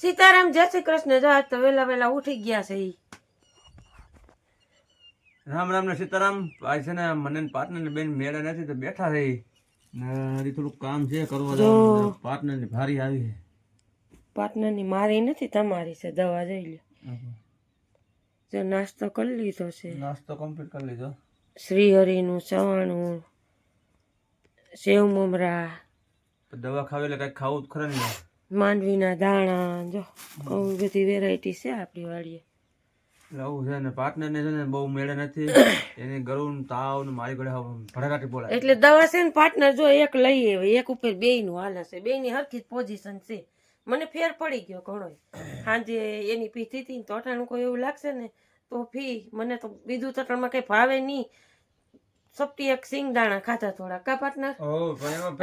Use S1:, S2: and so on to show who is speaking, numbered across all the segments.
S1: સીતારામ, જય શ્રી કૃષ્ણ. જો આજ તો વેલા વેલા ઉઠી ગયા છે ઈ.
S2: રામ રામ ને સીતારામ. આજ છે ને મને પાર્ટનર ની બેન મેળા નથી તો બેઠા રહી હજી થોડુંક કામ છે કરવા જવાનું. પાર્ટનર ની ભારી આવી છે.
S1: પાર્ટનર ની મારી નથી, તમારી છે. દવા જઈ લ્યો. જો નાસ્તો કરી લીધો છે.
S2: નાસ્તો કમ્પ્લીટ કરી લીધો.
S1: શ્રીહરિનું ચવાણું, સેવ મમરા,
S2: દવા ખાવી એટલે કઈક ખાવું જ ખરા ને.
S1: માંડવીના દાણા, જો આવી બધી વેરાયટી છે આપણી વાડીએ.
S2: આવું છે ને પાર્ટનર ને છે ને બહુ મેળે નથી. એની ગળું તાવ ને મારી ગળે ભડાકાટી બોલાય.
S1: એટલે દવા છે ને પાર્ટનર જો એક લઈ આવે, એક ઉપર બેય નું હાલે છે. બેય ની હરખી જ પોઝિશન છે. મને ફેર પડી ગયો ઘણો. સાંજે એની પીતી હતી તો અટાણું કોઈ એવું લાગશે ને તો ફી મને તો બીજું તટણમાં કઈ ભાવે નહીં. સપટી એક સિંગદાણા ખાધા થોડા કા પાર્ટનર.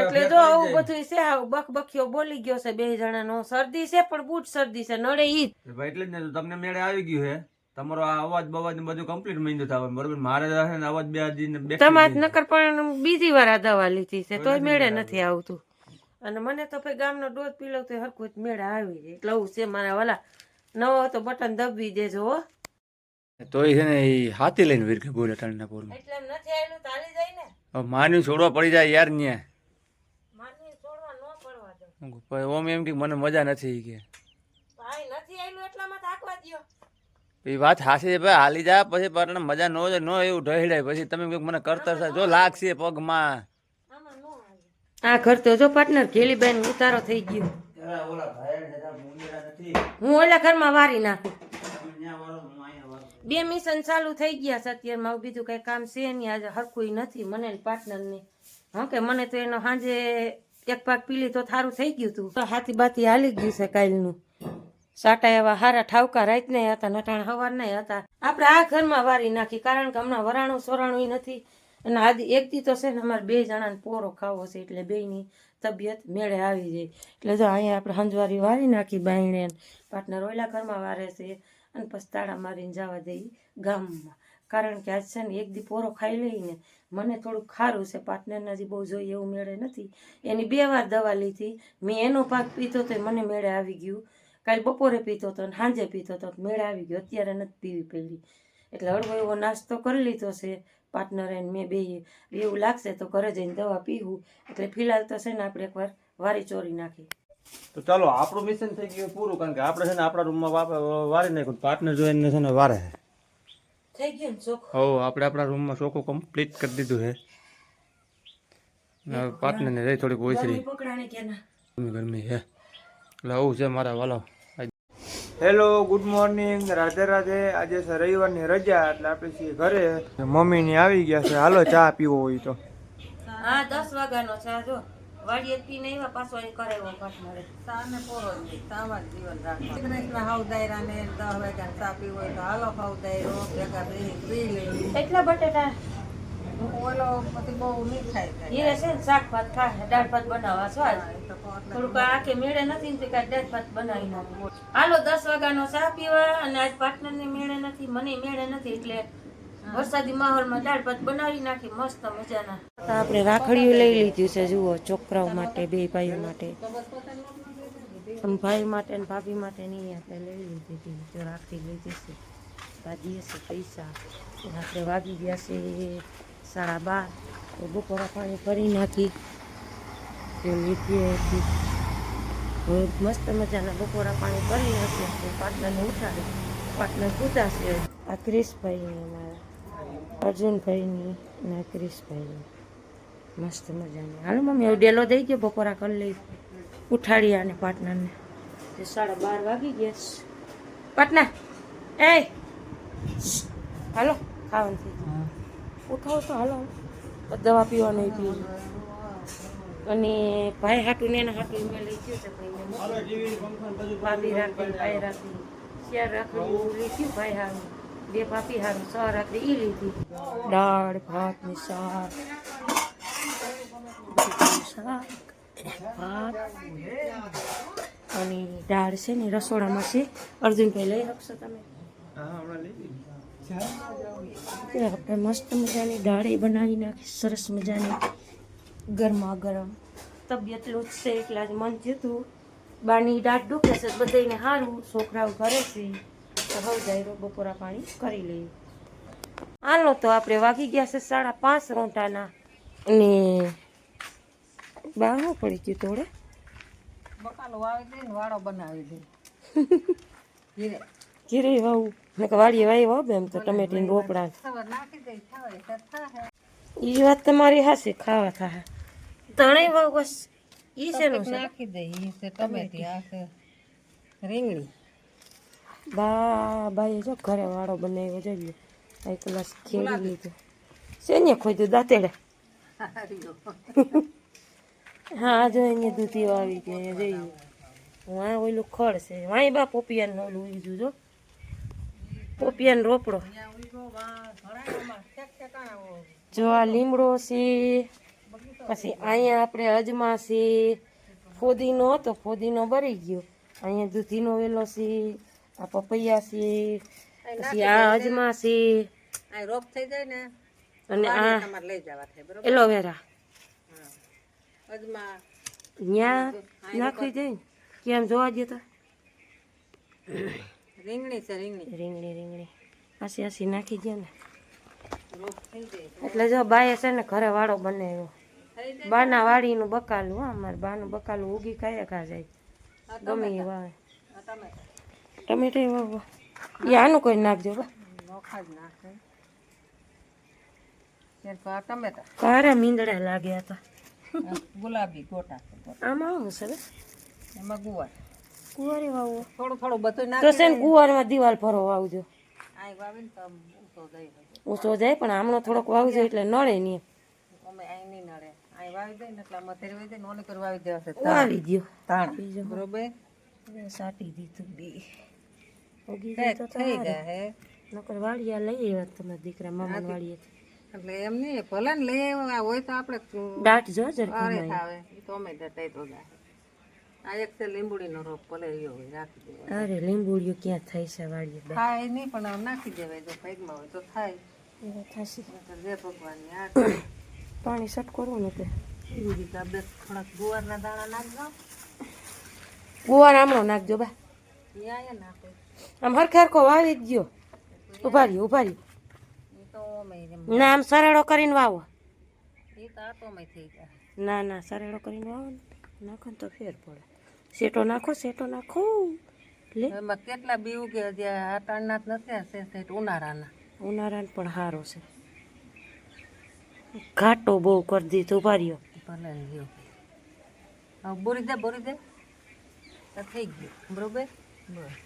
S1: એટલે જો આવું બધું છે. બકબકીઓ બોલી ગયો છે. બે જણાનો શરદી છે, પણ બૂટ શરદી છે, નડે ઈ
S2: એટલે જ ને તમને મેળે આવી ગયું છે. તમારો આ અવાજ બવાજ બધું કમ્પ્લીટ મીંડું થવા બરોબર. મારે છે ને અવાજ બે
S1: તમાર નકર પણ બીજી વાર આ દવા લીધી છે તોય મેળે નથી આવતું. અને મને તો ભાઈ ગામનો ડોઝ પી લઉં તો હરખું જ મેળે આવી જાય. એટલે આવું છે મારા વાલા. નવો તો બટન દબવી દેજો હો.
S2: તોય છે ને એ હાથી લઈને વીર કે બોલે ટણના પૂરમાં.
S1: એટલે નથી આવેલું તાલી જાય ને.
S2: હવે માની છોડવા પડી જાય યાર ન્યા.
S1: માની છોડવા ન પડવા દો.
S2: ઓમ એમ કે મને મજા નથી કે
S1: ભાઈ નથી આવેલું એટલામાં થાકવા દ્યો.
S2: એ વાત હાસી છે ભાઈ. હાલી જા પછી પાટણ મજા ન હોય ન એવું ઢહેડાય પછી તમે મને કરતર જો લાગશે પગમાં.
S1: આ ઘર તો જો પાર્ટનર ઘેલીબેન ઉતારો થઈ ગયો. હું ઓલા ઘરમાં વારી નાખું. બે મિશન ચાલુ થઈ ગયા છે અત્યારમાં. બીજું કઈ કામ છે નહીં. આજે હરખું નથી મને પાર્ટનર ને. હા કે મને તો એનો સાંજે એક પાક પીલી તો થારું થઈ ગયું હતું. હાથી બાથી હાલી ગયું છે કાલનું. સાટા એવા હારા ઠાવકા રાત નહીં હતા, નટાણ હવાર નહીં હતા. આપણે આ ઘરમાં વારી નાખી કારણ કે હમણાં વરાણું સોરાણું નથી. અને આદિ એક દી તો છે ને અમારે બે જણાને પોરો ખાવો છે એટલે બેયની તબિયત મેળે આવી જાય. એટલે જો અહીંયા આપણે હંજવારી વારી નાખી બાયણે. પાર્ટનર ઓલા ઘરમાં વારે છે અને પછી તાળા મારીને જવા દઈ ગામમાં. કારણ કે આજ છે ને એક દી પોરો ખાઈ લઈને મને થોડુંક ખારું છે. પાર્ટનરને હજી બહુ જોઈએ એવું મેળે નથી. એની 2 વાર દવા લીધી. મેં એનો પાક પીતો તો મને મેળે આવી ગયું. કાલે બપોરે પીતો હતો ને સાંજે પીતો હતો મેળે આવી ગયો. અત્યારે નથી પીવી પેલી. એટલે હળવો એવો નાસ્તો કરી લીધો છે પાર્ટનર એને મેં બે. એવું લાગશે તો ઘરે જઈને દવા પીવું. એટલે ફિલહાલ તો છે ને આપણે એકવાર વારી ચોરી નાખી.
S2: તો ચાલો આપણું મિશન થઈ ગયું પૂરું. કારણ કે આપણે છે ને આપણા રૂમમાં વારી નાખ્યું. પાર્ટનર જો એને છે ને વારે
S1: થઈ ગયું ને ચોખ્ખું.
S2: હો આપણે આપણા રૂમમાં ચોખ્ખું કમ્પ્લીટ કરી દીધું છે. પાર્ટનરને રહી થોડીક ઓછરી
S1: પકડાને કે ના
S2: ગરમી છે એટલે આવું છે મારા વાલો. Hello good morning, Radhe Radhe. આજે છે રવિવારની રજા એટલે આપણે છીએ ઘરે. મમ્મીની આવી ગયા છે. હાલો ચા પીવો હોય તો.
S1: હા 10 વાગ્યાનો ચા જો વાડીએ પીને આવ્યા પાછો અહીં કરાવ્યો પાર્ટનરે.
S3: સાને પોરો નહીં સાવા જીવન રાખવા. કૃષ્ણ હાવ દાયરા ને 10 વાગ્યા ચા પીવો હોય તો હાલો હાવ દાયરો ભેગા બેસી પી લઈ.
S1: એટલા બટેટા
S3: ઓલો પછી બહુ નહીં ખાય
S1: હીરે છે ને શાક ભાત ખાય, દાળ ભાત બનાવવા છો આજ. થોડુંક આખે મેળે નથી ને કાંઈ દાળ ભાત બનાવી નાખું. હાલો 10 વાગ્યાનો ચા પીવા. અને આજ પાર્ટનરને મેળે નથી, મને મેળે નથી એટલે વરસાદી માહોલમાં દાળ ભાત બનાવી નાખી મસ્ત મજાના. આપણે રાખડીઓ લઈ લીધી છે જુઓ, છોકરાઓ માટે, બે ભાઈઓ માટે, ભાઈ માટે ને ભાભી માટે નહીં આપણે લઈ લીધી હતી. જો રાખડી લીધી છે. ભાજીએ છે પૈસા. આપણે વાગી ગયા છે 12:30. તો બપોરા પાણી ભરી નાખી લીધી હતી. મસ્ત મજાના બપોરા પાણી ભરી નાખી. પાર્ટનરને ઉઠાડી પાર્ટનર પૂતા છે. આ ક્રિશભાઈને અમારા અર્જુનભાઈની અને ક્રિશભાઈની મસ્ત મજાની. હાલો મમ્મી હવે ડેલો દઈ ગયો. બપોરા કરી લઈ ઉઠાડી આને પાર્ટનરને. 12:30 વાગી ગયા. પાર્ટનર એ હાલો ખાવાનું થઈ ગયું. ઉઠાવો તો હાલો. દવા પીવાનું પી. અને ભાઈ હાટું ને એના હાટું મેં લઈ ગયું છે. ભાભી રાખી, ભાઈ રાખી, 4 રાખડી લીધી. ભાઈ હારું 2 ભાભી હારું 6 રાખડી એ લીધી. દાળ ભાત ને શાક ભાત અને દાળ છે ને રસોડામાં છે. અર્જુનભાઈ લઈ શકશો તમે? આપણે મસ્ત મજાની દાળી બનાવી નાખી. સરસ મજાની ગરમા ગરમ. તબિયત લૂજ છે એટલે આજે મન થયું બાની દાંત દુખે છે બધાને સારું, છોકરાઓ ઘરે છે તો હવે જાય બપોરા પાણી કરી લઈએ. હાલો તો આપણે વાગી ગયા છે 5:30 રોંટાના. અને બહાર ન પડી ગયું થોડે
S3: બકાલો વાવી દે ને વાળો બનાવી દે જીરે
S1: જીરે વાવું ને કે વાડીએ વાવી વાવ એમ તો ટમેટીને રોપડા
S3: ખબર નાખી દે ખાવાય તો થાય.
S1: એ વાત તમારી હાશે, ખાવા થાય તણે વાવ બસ. ઈ છે નું
S3: નાખી દે ઈ છે ટમેટી, આ છે રીંગણી.
S1: બાઈએ જો ઘરે વાળો બનાવ્યો જોઈએ. એક ગ્લાસ ખેડી લીધો શેને ખોદ્યું દાંતેડે. હા જો અહીંયા દૂધી વાવી છે અહીંયા જોયું. વાં ઓલું ખડ છે વાંય બા પોપિયાનું ઓલું ઉગી જો પોપિયાનો રોપડો. જો આ લીમડો છે, પછી અહીંયા આપણે અજમા છે, ફોદીનો હતો ફોદીનો બરી ગયો, અહીંયા દૂધીનો વેલો છે, આ પપૈયા છે, પછી આ અજમા છે,
S3: આ રોપ થઈ જાય ને
S1: અને આ
S3: તમારે લઈ જવા થાય બરોબર.
S1: એલોવેરા
S3: અજમા
S1: ત્યાં નાખી દે ને કેમ જોવા દે તો.
S3: રીંગણી છે રીંગણી
S1: રીંગણી આસી નાખી દે ને
S3: રોપ થઈ જાય
S1: એટલે જો બાએ છે ને ઘરે વાળો બનાવ્યો.
S3: થઈ જાય.
S1: બાના વાડીનું બકાલું હા, અમારે બાનું બકાલું ઉગી ખાયા ખા જાય ગમે એ વાવે.
S3: આ તમે
S1: ટમેટા વાવો એ આનું કોઈ નાખજો બા.
S3: નોખા જ નાખે ત્યારે આ ટમેટા
S1: કારા મીંદડા લાગ્યા હતા.
S3: આ ગુલાબી ગોટા
S1: આમાં શું છે બે?
S3: એમાં ગુવાર
S1: કુંવારે વાવો
S3: થોડું થોડું બધું
S1: તો
S3: નાખી
S1: છે ને કુંવારમાં દિવાલ ભરો વાવજો.
S3: આ વાવીને તો ઊંચો દઈ શકે.
S1: ઊંચો જાય પણ આમનો થોડોક વાવજો એટલે નડે નહીં.
S3: અમે અહીં નહીં નડે અહીં વાવી દઈએ ને એટલે આમાં તેરી વાવી દઈએ ને ઓલી કરી વાવી દેવા છે
S1: વાવી દો
S3: તાણ
S1: બીજો
S3: બરોબર
S1: સાટી દીધું બી ઉગી
S3: થઈ
S1: જાય તો
S3: થઈ
S1: થાય.
S3: જાય હે
S1: નકર વાડિયા લઈ આવ્યા તમારા દીકરા મામા વાડીએ
S3: એટલે એમ નહીં ભલે ને લઈ આવ્યા હોય તો આપણે
S1: દાટ જો જર
S3: વારે થાવે એ તો અમે દટાઈ તો જાય. આ એક છે લીંબુડીનો રોપ ભલે રહ્યો હોય રાખી દેવાય.
S1: અરે લીંબુડીઓ ક્યાં થાય છે વાડીએ બે
S3: થાય નહીં પણ આમ નાખી દેવાય જો ભાગમાં હોય તો થાય.
S1: એવો થશે.
S3: નહીંતર જે ભગવાનની આ
S1: પાણી સટકોરું ને તે
S3: એવી રીતે આ બે થોડાક ગુવારના દાણા નાખજો
S1: ગુવાર આમળો નાખજો બા.
S3: અહીંયા નાખે
S1: આમ હરખે હરખો વાવી જ ગયો. ઉભા રહ્યો
S3: એ તો અમે એમ
S1: ના આમ સરળો કરીને વાવો.
S3: એ તો આટોમાં થઈ જાય.
S1: ના સરળો કરીને વાવો ને નાખો ને તો ફેર પડે. શેટો નાખો લે.
S3: એમાં કેટલા બી ઉગે હજી આ ટાણના જ નથી આ સેટ ઉનાળાના.
S1: ઉનાળાને પણ સારો છે. ઘાટો બહુ કરી દીધો ઉભા રહ્યો.
S3: ભલે રહ્યો હવે બોરી દે તો થઈ ગયું બરોબર બસ.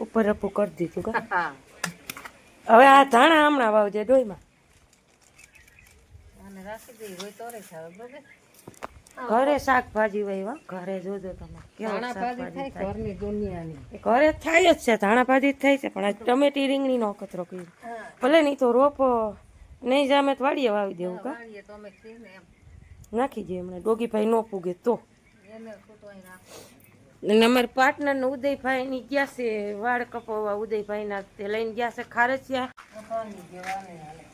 S1: ઉપર રપું કરી દીધું કા.
S3: હા
S1: હવે આ ધાણા હમણાં વાવજે ડોયમાં.
S3: અને રાખી દઈ હોય તો રે થાય બરોબર.
S1: ઘરે શાકભાજી વાવ્યા ઘરે જોજો તમે કેવું
S3: ધાણા પાડી
S1: શાકભાજી
S3: થાય ઘરની દુનિયાની.
S1: ઘરે થાય જ છે ધાણા ભાજી જ થાય છે પણ આ ટમેટી રીંગણીનો અખતરો કર્યો. ભલે નહીં તો રોપ નહીં જામે તો વાડીએ વાવી દેવું કા.
S3: વાળીએ તો અમે છીએ ને એમ
S1: નાખી દઈએ હમણાં ડોગીભાઈ ન પૂગે તો.
S3: એને કૂટવાઈ રાખો.
S1: અને અમારા પાર્ટનર ઉદયભાઈ ની ગયા છે વાળ કપાવવા. ઉદયભાઈ ના તે લઈને ગયા છે ખારચિયા.
S3: ભાંગી ગયો આને હાલે.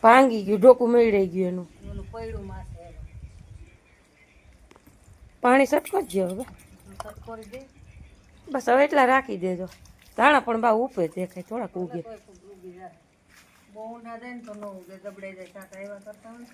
S1: ભાંગી ગયું ડોકું મેળાઈ ગયું એનું.
S3: ઓલું પૈડું માસે
S1: પાણી સટકો જ હવે
S3: સટકોરી દે
S1: બસ. હવે એટલા રાખી દેજો. ધાણા પણ બા ઉપે દેખાય થોડાક ઉગે.
S3: કોઈ ફૂગ ઉગી જાય. બહુ ઊંડા જાય ને તો ન ઉગે દબડાઈ જાય કાંટા એવા કરતા હોય ને.